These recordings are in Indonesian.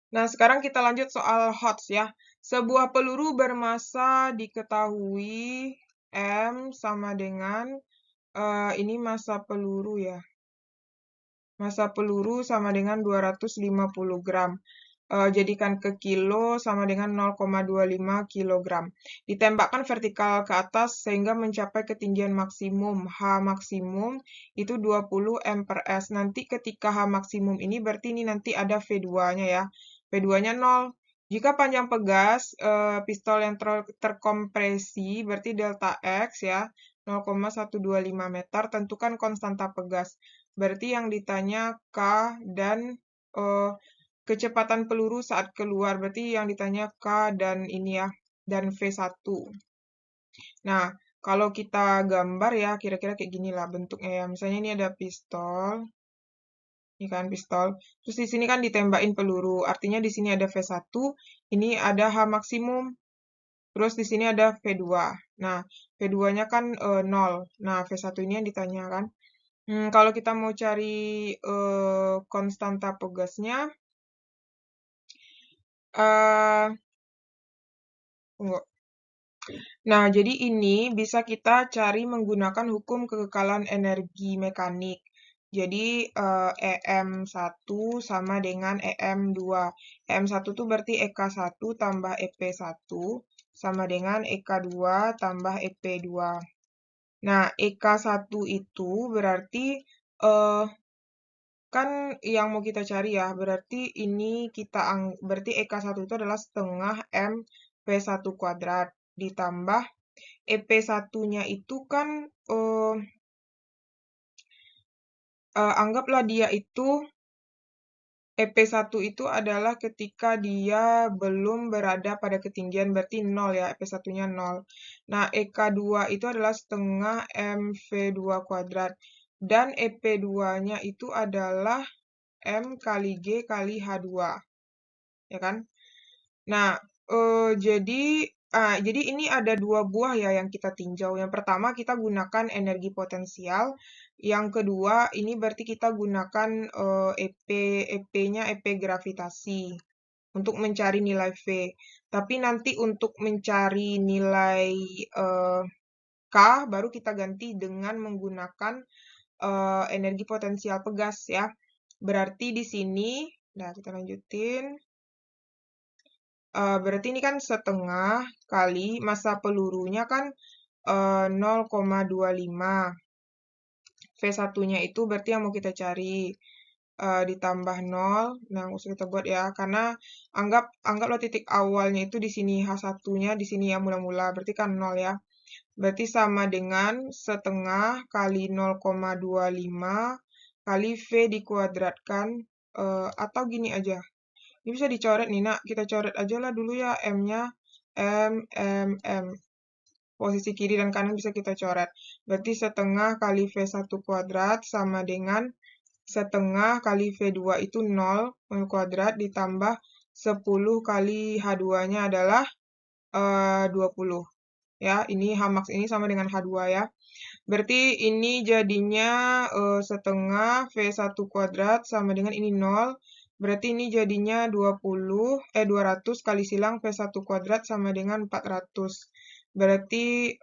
Nah, sekarang kita lanjut soal HOTS ya. Sebuah peluru bermassa diketahui M sama dengan, ini massa peluru ya. Massa peluru sama dengan 250 gram. Jadikan ke kilo sama dengan 0,25 kilogram. Ditembakkan vertikal ke atas sehingga mencapai ketinggian maksimum. H maksimum itu 20 M per S. Nanti ketika H maksimum ini berarti ini nanti ada V2-nya ya. V2-nya 0. Jika panjang pegas pistol yang terkompresi berarti delta X ya 0,125 meter, tentukan konstanta pegas. Berarti yang ditanya K dan kecepatan peluru saat keluar. Berarti yang ditanya K dan ini ya, dan V1. Nah, kalau kita gambar ya, kira-kira kayak gini lah bentuknya ya. Misalnya ini ada pistol. Ini kan pistol. Terus di sini kan ditembakin peluru. Artinya di sini ada V1, ini ada H maksimum. Terus di sini ada V2. Nah, V2-nya kan 0. Nah, V1 ini yang ditanya kan. Kalau kita mau cari konstanta pegasnya, tunggu. Nah, jadi ini bisa kita cari menggunakan hukum kekekalan energi mekanik. Jadi, EM1 sama dengan EM2. EM1 itu berarti EK1 tambah EP1 sama dengan EK2 tambah EP2. Nah, EK1 itu berarti kan yang mau kita cari ya, berarti ini berarti EK1 itu adalah setengah M V1 kuadrat ditambah EP1-nya itu kan anggaplah dia itu EP1 itu adalah ketika dia belum berada pada ketinggian berarti 0 ya, EP1-nya 0. Nah, EK2 itu adalah setengah MV2 kuadrat dan EP2-nya itu adalah M kali G kali H2, ya kan? Nah, jadi ini ada dua buah ya yang kita tinjau. Yang pertama kita gunakan energi potensial. Yang kedua ini berarti kita gunakan EP-nya EP gravitasi untuk mencari nilai V. Tapi nanti untuk mencari nilai K baru kita ganti dengan menggunakan energi potensial pegas ya. Berarti di sini, nah kita lanjutin. Berarti ini kan setengah kali massa pelurunya kan 0,25. V1-nya itu berarti yang mau kita cari ditambah 0. Nah, usah kita buat ya, karena anggaplah titik awalnya itu di sini, H1-nya di sini ya mula-mula, berarti kan 0 ya. Berarti sama dengan setengah kali 0,25 kali V dikuadratkan, atau gini aja. Ini bisa dicoret nih, nak. Kita coret aja lah dulu ya M-nya. M. Posisi kiri dan kanan bisa kita coret. Berarti setengah kali V1 kuadrat sama dengan setengah kali V2 itu 0 kuadrat ditambah 10 kali H2-nya adalah 20. Ya, ini H max ini sama dengan H2 ya. Berarti ini jadinya setengah V1 kuadrat sama dengan ini 0. Berarti ini jadinya 200 kali silang V1 kuadrat sama dengan 400. Berarti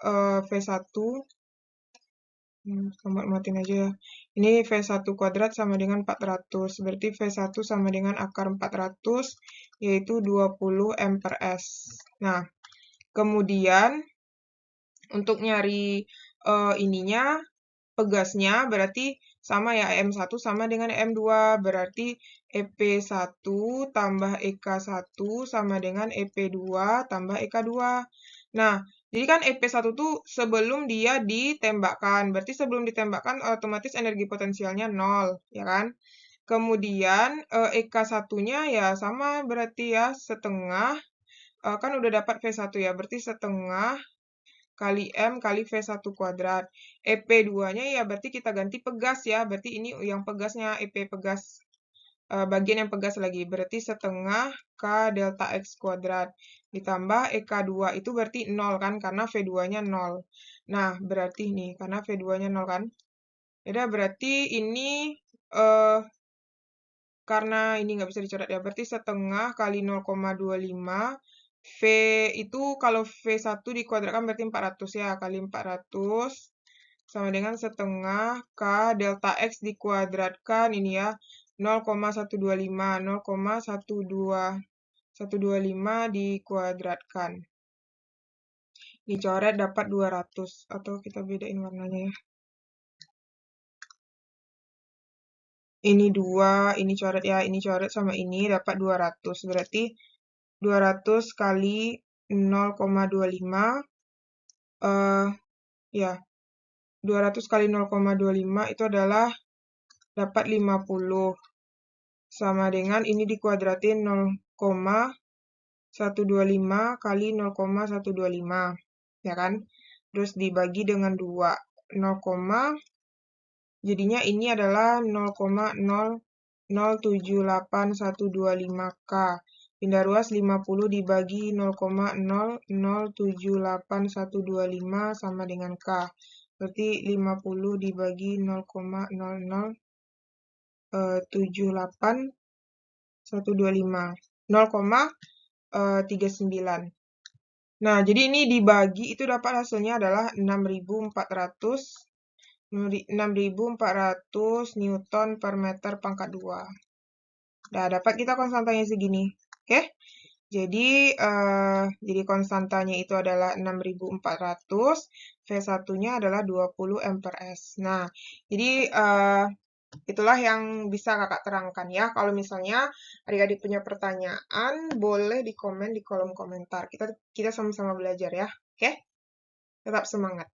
V1, matiin aja ya. Ini V1 kuadrat sama dengan 400. Berarti V1 sama dengan akar 400, yaitu 20 M per S. Nah, kemudian untuk nyari ininya, pegasnya berarti sama ya, EM1 sama dengan EM2, berarti EP1 tambah EK1 sama dengan EP2 tambah EK2. Nah, jadi kan EP1 tuh sebelum dia ditembakkan, berarti sebelum ditembakkan otomatis energi potensialnya 0, ya kan? Kemudian EK1-nya ya sama berarti ya setengah, kan udah dapat V1 ya, berarti setengah kali M kali V1 kuadrat. EP2-nya ya berarti kita ganti pegas ya. Berarti ini yang pegasnya, EP pegas. Bagian yang pegas lagi. Berarti setengah K delta X kuadrat. Ditambah EK2 itu berarti 0 kan, karena V2-nya 0. Nah, berarti nih, karena V2-nya 0 kan. Yaudah, berarti ini karena ini nggak bisa dicoret ya, berarti setengah kali 0,25. V itu kalau V1 dikuadratkan berarti 400 ya, kali 400 sama dengan setengah K delta X dikuadratkan ini ya, 0,125, 0,125 dikuadratkan. Dicoret dapat 200, atau kita bedain warnanya ya. Ini 2, ini coret ya, ini coret sama ini dapat 200. Berarti 200 kali 0,25 ya. 200 kali 0,25 itu adalah dapat 50. Sama dengan ini dikuadratin 0,125 kali 0,125. Ya kan? Terus dibagi dengan 2. 0, jadinya ini adalah 0,007825K. Pindah ruas 50 dibagi 0,007825 sama dengan K. Berarti 50 dibagi 0,007825. 0,39. Nah, jadi ini dibagi itu dapat hasilnya adalah 6.400 Newton per meter pangkat 2. Nah, dapat kita konstantanya segini. Oke? Jadi konstantanya itu adalah 6.400, V1-nya adalah 20 ampere-s. Nah, jadi itulah yang bisa kakak terangkan ya. Kalau misalnya adik-adik punya pertanyaan, boleh di komen di kolom komentar. Kita sama-sama belajar ya. Oke? Tetap semangat.